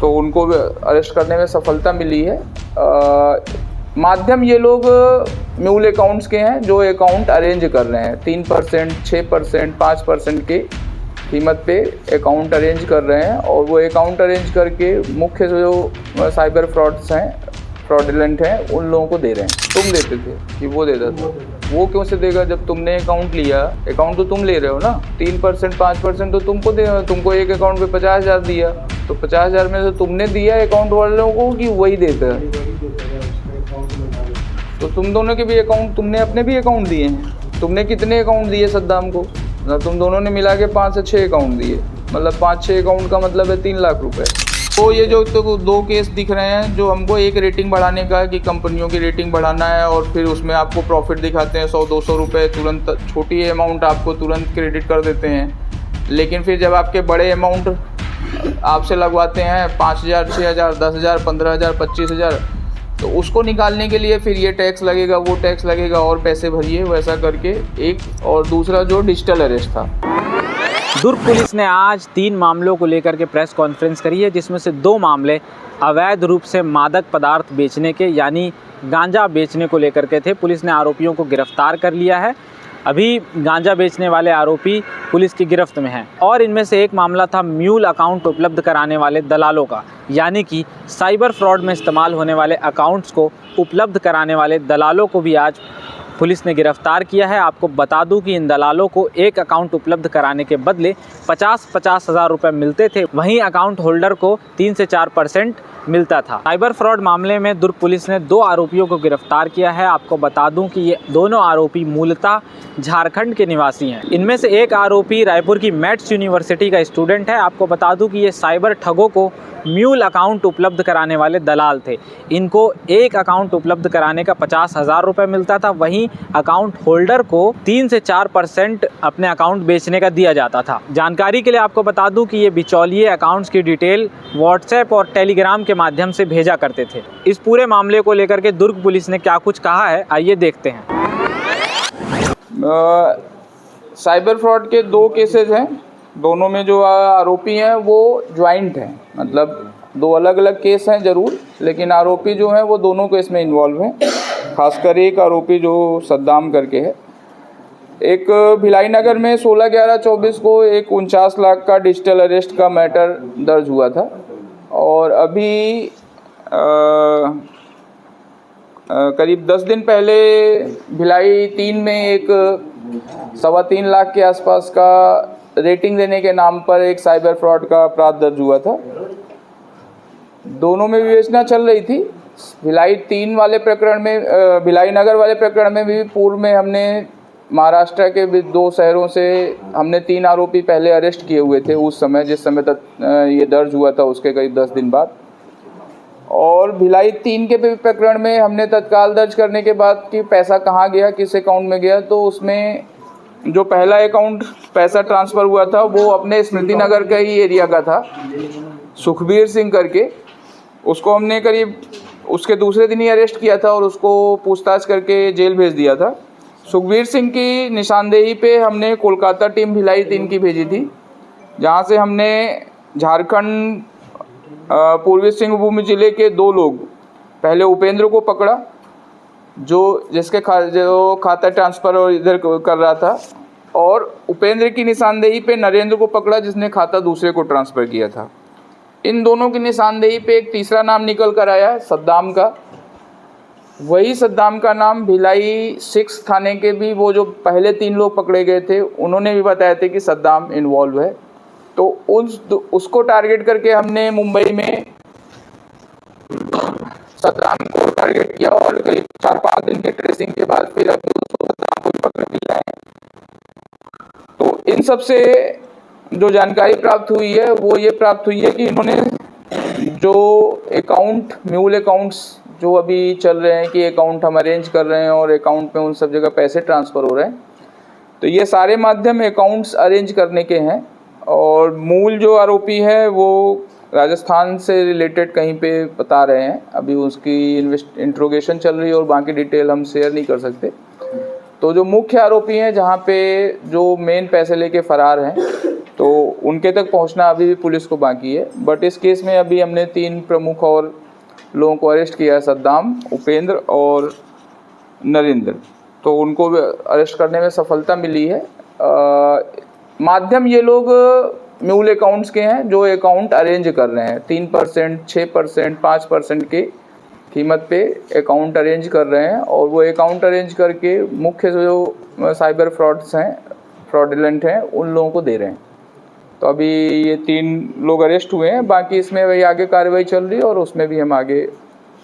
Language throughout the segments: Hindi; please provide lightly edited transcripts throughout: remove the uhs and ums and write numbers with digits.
तो उनको अरेस्ट करने में सफलता मिली है। माध्यम ये लोग म्यूल अकाउंट्स के हैं जो अकाउंट अरेंज कर रहे हैं। 3%, 6%, 5% की कीमत पे अकाउंट अरेंज कर रहे हैं और वो अकाउंट अरेंज करके मुख्य जो साइबर फ्रॉड्स हैं, फ्रॉडलेंट हैं, उन लोगों को दे रहे हैं। तुम देते थे कि वो देता था? वो क्यों से देगा जब तुमने अकाउंट लिया? अकाउंट तो तुम ले रहे हो ना। 3%, 5% तो तुमको दे, तुमको एक अकाउंट पे 50,000 दिया, तो 50,000 में से तुमने दिया अकाउंट वालों को कि वही देता है? तो तुम दोनों के भी अकाउंट, तुमने अपने भी अकाउंट दिए हैं। तुमने कितने अकाउंट दिए सद्दाम को? तुम दोनों ने मिला के 5 से 6 अकाउंट दिए, मतलब 5-6 अकाउंट का मतलब है 3 लाख रुपए। तो ये जो तो 2 केस दिख रहे हैं जो हमको, एक रेटिंग बढ़ाने का है कि कंपनियों की रेटिंग बढ़ाना है और फिर उसमें आपको प्रॉफिट दिखाते हैं 100-200 रुपये तुरंत, छोटी अमाउंट आपको तुरंत क्रेडिट कर देते हैं। लेकिन फिर जब आपके बड़े अमाउंट आपसे लगवाते हैं 5,000, 6,000, 10,000, 15,000, 25,000, तो उसको निकालने के लिए फिर ये टैक्स लगेगा, वो टैक्स लगेगा और पैसे भरिए, वैसा करके एक। और दूसरा जो डिजिटल अरेस्ट था। दुर्ग पुलिस ने आज 3 मामलों को लेकर के प्रेस कॉन्फ्रेंस करी है, जिसमें से 2 मामले अवैध रूप से मादक पदार्थ बेचने के यानी गांजा बेचने को लेकर के थे। पुलिस ने आरोपियों को गिरफ्तार कर लिया है। अभी गांजा बेचने वाले आरोपी पुलिस की गिरफ्त में हैं और इनमें से एक मामला था म्यूल अकाउंट उपलब्ध कराने वाले दलालों का, यानी कि साइबर फ्रॉड में इस्तेमाल होने वाले अकाउंट्स को उपलब्ध कराने वाले दलालों को भी आज पुलिस ने गिरफ्तार किया है। आपको बता दूं कि इन दलालों को एक अकाउंट उपलब्ध कराने के बदले 50-50 हज़ार रुपये मिलते थे, वहीं अकाउंट होल्डर को 3 से 4% मिलता था। साइबर फ्रॉड मामले में दुर्ग पुलिस ने 2 आरोपियों को गिरफ्तार किया है। आपको बता दूं कि ये दोनों आरोपी मूलतः झारखंड के निवासी हैं। इनमें से एक आरोपी रायपुर की मैट्स यूनिवर्सिटी का स्टूडेंट है। आपको बता दूं कि ये साइबर ठगों को म्यूल अकाउंट उपलब्ध कराने वाले दलाल थे। इनको एक अकाउंट उपलब्ध कराने का 50,000 रुपये मिलता था, वहीं अकाउंट होल्डर को 3 से 4% अपने अकाउंट बेचने का दिया जाता था। जानकारी के लिए आपको बता दूं कि ये बिचौलिए अकाउंट्स की डिटेल व्हाट्सएप और टेलीग्राम के माध्यम से भेजा करते थे। इस पूरे मामले को लेकर के दुर्ग पुलिस ने क्या कुछ कहा है, आइए देखते हैं। साइबर फ्रॉड के 2 केसेस हैं। दोनों में जो आरोपी हैं वो ज्वाइंट हैं, मतलब 2 अलग अलग केस हैं ज़रूर, लेकिन आरोपी जो हैं वो दोनों केस में इन्वॉल्व हैं। खासकर एक आरोपी जो सद्दाम करके है। एक भिलाई नगर में 16/11/24 को एक 49 लाख का डिजिटल अरेस्ट का मैटर दर्ज हुआ था और अभी करीब 10 दिन पहले भिलाई 3 में एक 3.25 लाख के आसपास का रेटिंग देने के नाम पर एक साइबर फ्रॉड का अपराध दर्ज हुआ था। दोनों में विवेचना चल रही थी। भिलाई 3 वाले प्रकरण में, भिलाई नगर वाले प्रकरण में भी पूर्व में हमने महाराष्ट्र के 2 शहरों से हमने 3 आरोपी पहले अरेस्ट किए हुए थे उस समय, जिस समय तक ये दर्ज हुआ था उसके करीब 10 दिन बाद। और भिलाई 3 के प्रकरण में हमने तत्काल दर्ज करने के बाद कि पैसा कहाँ गया, किस अकाउंट में गया, तो उसमें जो पहला अकाउंट पैसा ट्रांसफ़र हुआ था वो अपने स्मृति नगर का ही एरिया का था, सुखबीर सिंह करके। उसको हमने करीब उसके दूसरे दिन ही अरेस्ट किया था और उसको पूछताछ करके जेल भेज दिया था। सुखबीर सिंह की निशानदेही पे हमने कोलकाता टीम भिलाई 3 की भेजी थी, जहाँ से हमने झारखंड पूर्वी सिंहभूम जिले के 2 लोग, पहले उपेंद्र को पकड़ा जिसके खाता ट्रांसफ़र और इधर कर रहा था, और उपेंद्र की निशानदेही पे नरेंद्र को पकड़ा जिसने खाता दूसरे को ट्रांसफ़र किया था। इन दोनों की निशानदेही पे एक तीसरा नाम निकल कर आया सद्दाम का। वही सद्दाम का नाम भिलाई 6 थाने के भी वो जो पहले 3 लोग पकड़े गए थे उन्होंने भी बताया थे कि सद्दाम इन्वॉल्व है। तो उसको टारगेट करके हमने मुंबई में सद्दाम को टारगेट किया और करीब 4-5 दिन के ट्रेसिंग के बाद फिर अब सद्दाम को पकड़ लिया है। तो इन सब से जो जानकारी प्राप्त हुई है वो ये प्राप्त हुई है कि इन्होंने जो अकाउंट, म्यूल अकाउंट्स जो अभी चल रहे हैं कि अकाउंट हम अरेंज कर रहे हैं और अकाउंट में उन सब जगह पैसे ट्रांसफ़र हो रहे हैं, तो ये सारे माध्यम अकाउंट्स अरेंज करने के हैं। और मूल जो आरोपी है वो राजस्थान से रिलेटेड कहीं पे बता रहे हैं, अभी उसकी इंट्रोगेशन चल रही है और बाकी डिटेल हम शेयर नहीं कर सकते। तो जो मुख्य आरोपी हैं, जहाँ पे जो मेन पैसे लेके फ़रार हैं, तो उनके तक पहुंचना अभी भी पुलिस को बाकी है। बट इस केस में अभी हमने 3 प्रमुख और लोगों को अरेस्ट किया है, सद्दाम, उपेंद्र और नरेंद्र। तो उनको अरेस्ट करने में सफलता मिली है। माध्यम ये लोग म्यूल अकाउंट्स के हैं जो अकाउंट अरेंज कर रहे हैं। 3%, 6%, 5% के कीमत पे अकाउंट अरेंज कर रहे हैं और वो अकाउंट अरेंज करके मुख्य जो साइबर फ्रॉड्स हैं, फ्रॉडलेंट हैं, उन लोगों को दे रहे हैं। तो अभी ये 3 लोग अरेस्ट हुए हैं, बाकी इसमें वही आगे कार्रवाई चल रही है और उसमें भी हम आगे।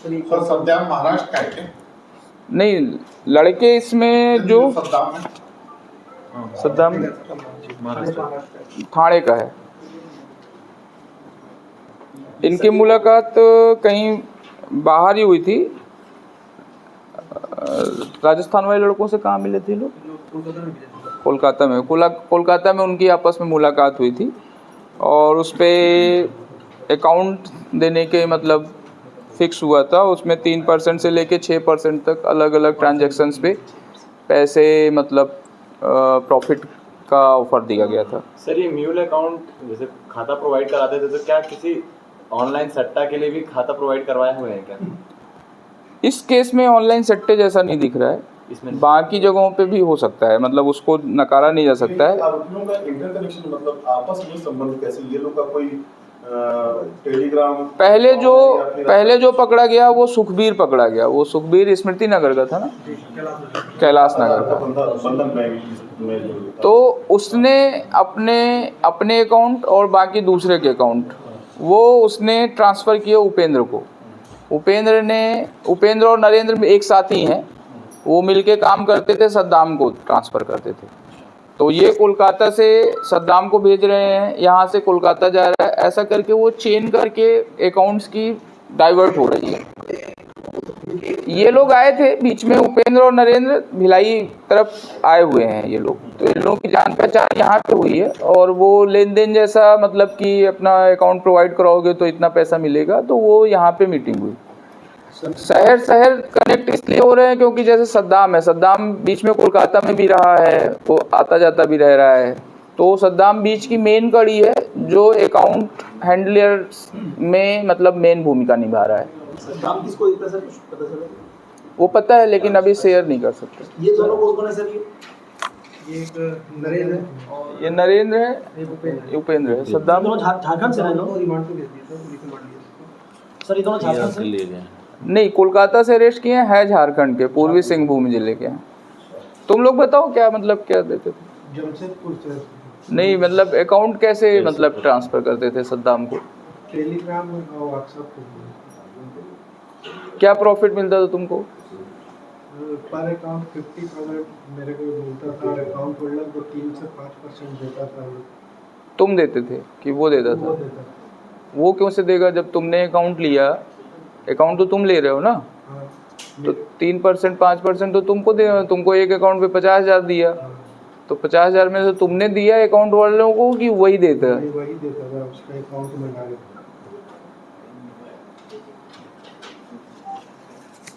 सर सध्या महाराष्ट्र का है नहीं, लड़के इसमें जो सद्दाम थाने का है। इनकी मुलाकात कहीं बाहर ही हुई थी। राजस्थान वाले लड़कों से कहाँ मिले थे लोग? कोलकाता में। कोलकाता में उनकी आपस में मुलाकात हुई थी और उस पर अकाउंट देने के मतलब फिक्स हुआ था। उसमें 3% से लेके 6% तक अलग अलग ट्रांजैक्शंस पे पैसे मतलब प्रॉफिट का ऑफर दिया गया था। सर ये म्यूल अकाउंट जैसे खाता प्रोवाइड कराते थे तो क्या किसी ऑनलाइन सट्टा के लिए भी खाता प्रोवाइड करवाए हुए हैं क्या? इस केस में ऑनलाइन सट्टे जैसा नहीं दिख रहा है, इसमें बाकी जगहों पे भी हो सकता है, मतलब उसको नकारा नहीं जा सकता है। आरोपियों का इंटरकनेक्शन मतलब आपस में संबंध कैसे, ये लोग का कोई टेलीग्राम? पहले जो पकड़ा गया वो सुखबीर पकड़ा गया। वो सुखबीर स्मृति नगर का था ना, कैलाश नगर का। बंधन बैंक में जो था। तो उसने अपने अकाउंट और बाकी दूसरे के अकाउंट वो उसने ट्रांसफ़र किए उपेंद्र को। उपेंद्र और नरेंद्र एक साथ ही हैं, वो मिलके काम करते थे, सद्दाम को ट्रांसफ़र करते थे। तो ये कोलकाता से सद्दाम को भेज रहे हैं, यहाँ से कोलकाता जा रहा है, ऐसा करके वो चेन करके अकाउंट्स की डाइवर्ट हो रही है। ये लोग आए थे बीच में, उपेंद्र और नरेंद्र भिलाई तरफ आए हुए हैं ये लोग। तो इन लोगों की जान पहचान यहाँ पे हुई है और वो लेन देन जैसा मतलब कि अपना अकाउंट प्रोवाइड कराओगे तो इतना पैसा मिलेगा, तो वो यहाँ पे मीटिंग हुई। शहर कनेक्ट इसलिए हो रहे हैं क्योंकि जैसे सद्दाम है, सद्दाम बीच में कोलकाता में भी रहा है, वो आता जाता भी रह रहा है। तो सद्दाम बीच की मेन कड़ी है जो अकाउंट हैंडलर में मतलब मेन भूमिका निभा रहा है। नाम किसको देता सर, कुछ पता सर? वो पता है लेकिन अभी शेयर नहीं कर सकते। ये दोनों कौन है सर? ये एक नरेंद्र है, ये नरेंद्र है, ये उपेंद्र है। सद्दाम दोनों झारखंड से हैं ना? रिमांड पे भेज दिया सर, रिमांड लिया सर। ये दोनों झारखंड से ले गए? नहीं, कोलकाता से अरेस्ट किए हैं, झारखंड के, पूर्वी सिंहभूम जिले के हैं। तुम लोग बताओ क्या मतलब क्या देते थे? जमशेदपुर से। नहीं मतलब अकाउंट कैसे मतलब ट्रांसफर करते थे सद्दाम को? टेलीग्राम और व्हाट्सएप पे। क्या प्रॉफिट मिलता था तुमको? पर अकाउंट 50,000 मेरे को मिलता था। अकाउंट होल्डर को 3 से 5% देता था। तुम देते थे कि वो देता था? वो क्यों से देगा जब तुमने अकाउंट लिया? अकाउंट तो तुम ले रहे हो ना, तो 3% 5% तो तुमको दे। तुमको एक अकाउंट पे 50,000 दिया, तो 50,000 में से तुमने दिया अकाउंट वालों को कि वही देता है? वही देता था, उसका अकाउंट में डाल।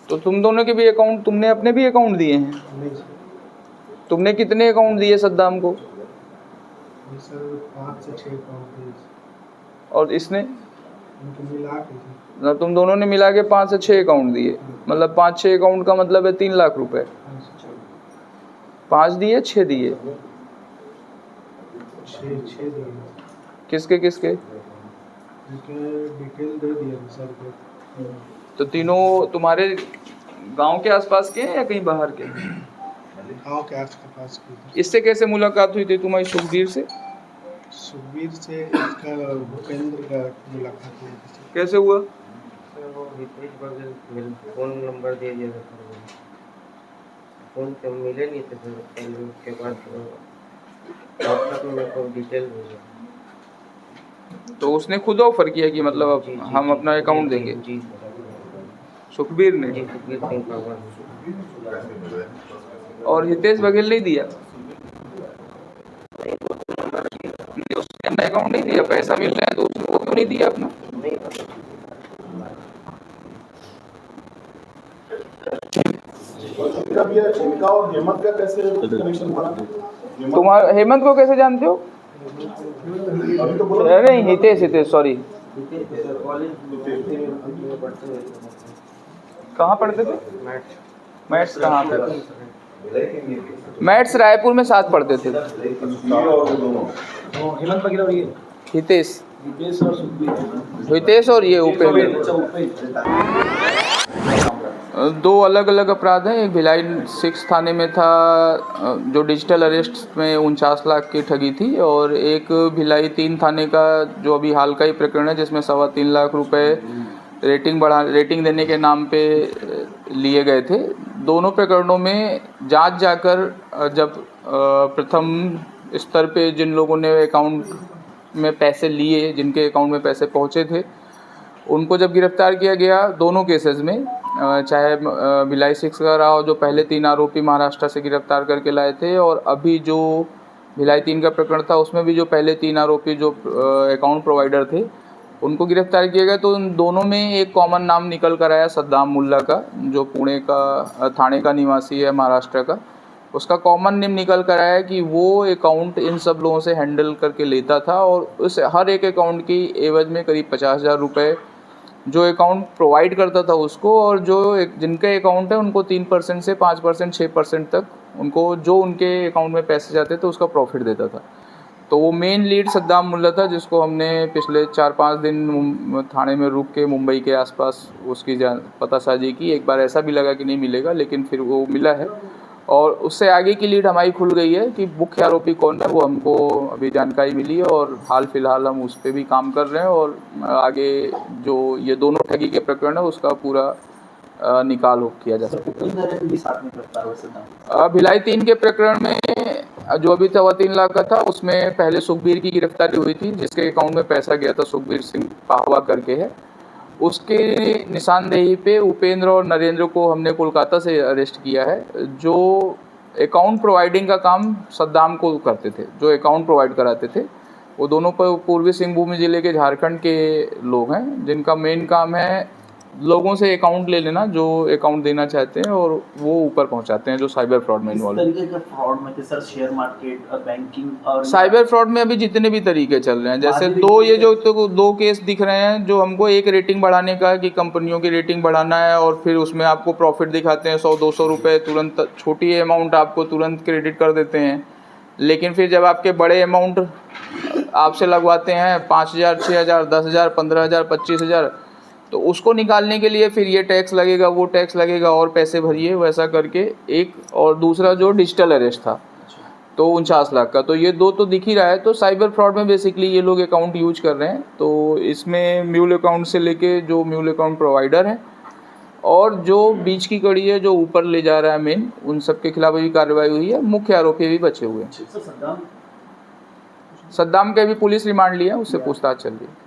तो तुम दोनों के भी अकाउंट, तुमने अपने भी अकाउंट दिए हैं? नहीं सर। तुमने कितने अकाउंट दिए सद्दाम को? सर 5 से 6 अकाउंट दिए और इसने? उनको मिला के। ना तुम दोनों ने मिला के 5 से 6 अकाउंट दिए, मतलब 5-6 अकाउंट का मतलब है 3 लाख रुपए। 5 दिए 6 दिए? 6 दिए। किसके किसके? डिटेल दे दिया सर को। तो तीनों तुम्हारे गांव के आसपास के हैं या कहीं बाहर के? गाँव के आस की। इससे कैसे मुलाकात हुई थी तुम्हारी सुखबीर से? सुखबीर से इसका उपेंद्र का मुलाकात हुई थी। कैसे हुआ? सर वो हितेश बघेल फ़ोन नंबर दे दिया था सर। वो फ़ोन पे मिले नहीं थे सर पहले, उसके बाद व्हाट्सएप में मेरे को डिटेल भेजा। तो उसने खुद ऑफर किया कि मतलब अब जी, हम अपना अकाउंट देंगे? जी सर। सुखबीर ने? जी सुखबीर सिंह पवार। और हितेश बघेल नहीं दिया? उसने अपना अकाउंट नहीं दिया? पैसा मिल रहा है तो उसको क्यों नहीं दिया अपना? इनका और हेमंत का कैसे कनेक्शन बना? तुम्हारा हेमंत को कैसे जानते हो? अभी तो बोला नहीं हितेश सॉरी, कहाँ पढ़ते थे? मैथ्स कहाँ पे? मैथ्स रायपुर में साथ पढ़ते थे। हितेश और ये उपेंद्र। दो अलग अलग अपराध हैं। एक भिलाई 6 थाने में था जो डिजिटल अरेस्ट में 49 लाख की ठगी थी, और एक भिलाई 3 थाने का जो अभी हाल का ही प्रकरण है जिसमें 3.25 लाख रुपए रेटिंग देने के नाम पे लिए गए थे। दोनों प्रकरणों में जांच जाकर जब प्रथम स्तर पे जिन लोगों ने अकाउंट में पैसे लिए, जिनके अकाउंट में पैसे पहुंचे थे, उनको जब गिरफ्तार किया गया दोनों केसेस में, चाहे भिलाई 6 का रहा हो जो पहले 3 आरोपी महाराष्ट्र से गिरफ्तार करके लाए थे, और अभी जो भिलाई 3 का प्रकरण था उसमें भी जो पहले 3 आरोपी जो अकाउंट प्रोवाइडर थे उनको गिरफ्तार किया गया। तो उन दोनों में एक कॉमन नाम निकल कर आया सद्दाम मुल्ला का, जो पुणे का थाने का निवासी है महाराष्ट्र का। उसका कॉमन नेम निकल कर आया कि वो अकाउंट इन सब लोगों से हैंडल करके लेता था, और उस हर एक अकाउंट की एवज में करीब 50,000 रुपये जो अकाउंट प्रोवाइड करता था उसको, और जो जिनके अकाउंट है उनको 3% से 5%, 6% तक उनको जो उनके अकाउंट में पैसे जाते थे उसका प्रॉफिट देता था। तो वो मेन लीड सद्दाम मुल्ला था, जिसको हमने पिछले 4-5 दिन थाने में रुक के मुंबई के आसपास उसकी पतासाजी की। एक बार ऐसा भी लगा कि नहीं मिलेगा, लेकिन फिर वो मिला है, और उससे आगे की लीड हमारी खुल गई है कि मुख्य आरोपी कौन है वो हमको अभी जानकारी मिली है, और हाल फिलहाल हम उस पर भी काम कर रहे हैं, और आगे जो ये दोनों ठगी के प्रकरण है उसका पूरा निकाल किया जा सकता है। भिलाई 3 के प्रकरण में जो अभी 3.25 लाख का था उसमें पहले सुखबीर की गिरफ्तारी हुई थी, जिसके अकाउंट में पैसा गया था, सुखबीर सिंह पाहवा करके है। उसके निशानदेही पे उपेंद्र और नरेंद्र को हमने कोलकाता से अरेस्ट किया है, जो अकाउंट प्रोवाइडिंग का काम सद्दाम को करते थे, जो अकाउंट प्रोवाइड कराते थे। वो दोनों पर पूर्वी सिंहभूम जिले के झारखंड के लोग हैं, जिनका मेन काम है लोगों से अकाउंट ले लेना, जो अकाउंट देना चाहते हैं, और वो ऊपर पहुंचाते हैं जो साइबर फ्रॉड में इन्वॉल्व है। तरीके के फ्रॉड में सर शेयर मार्केट और बैंकिंग और साइबर फ्रॉड में अभी जितने भी तरीके चल रहे हैं, जैसे ये जो तो 2 केस दिख रहे हैं, जो हमको एक रेटिंग बढ़ाने का है कि कंपनियों की रेटिंग बढ़ाना है, और फिर उसमें आपको प्रॉफिट दिखाते हैं 100-200 रुपये, तुरंत छोटी अमाउंट आपको तुरंत क्रेडिट कर देते हैं। लेकिन फिर जब आपके बड़े अमाउंट आपसे लगवाते हैं 5,000, 6,000, 10,000, 15,000, 25,000, तो उसको निकालने के लिए फिर ये टैक्स लगेगा, वो टैक्स लगेगा, और पैसे भरिए, वैसा करके एक। और दूसरा जो डिजिटल अरेस्ट था तो 49 लाख का, तो ये 2 तो दिख ही रहा है। तो साइबर फ्रॉड में बेसिकली ये लोग अकाउंट यूज कर रहे हैं। तो इसमें म्यूल अकाउंट से लेके जो म्यूल अकाउंट प्रोवाइडर हैं और जो बीच की कड़ी है जो ऊपर ले जा रहा है मेन, उन सब के खिलाफ भी कार्रवाई हुई है। मुख्य आरोपी भी बचे हुए हैं। सद्दाम के भी पुलिस रिमांड लिया, उससे पूछताछ चल रही है।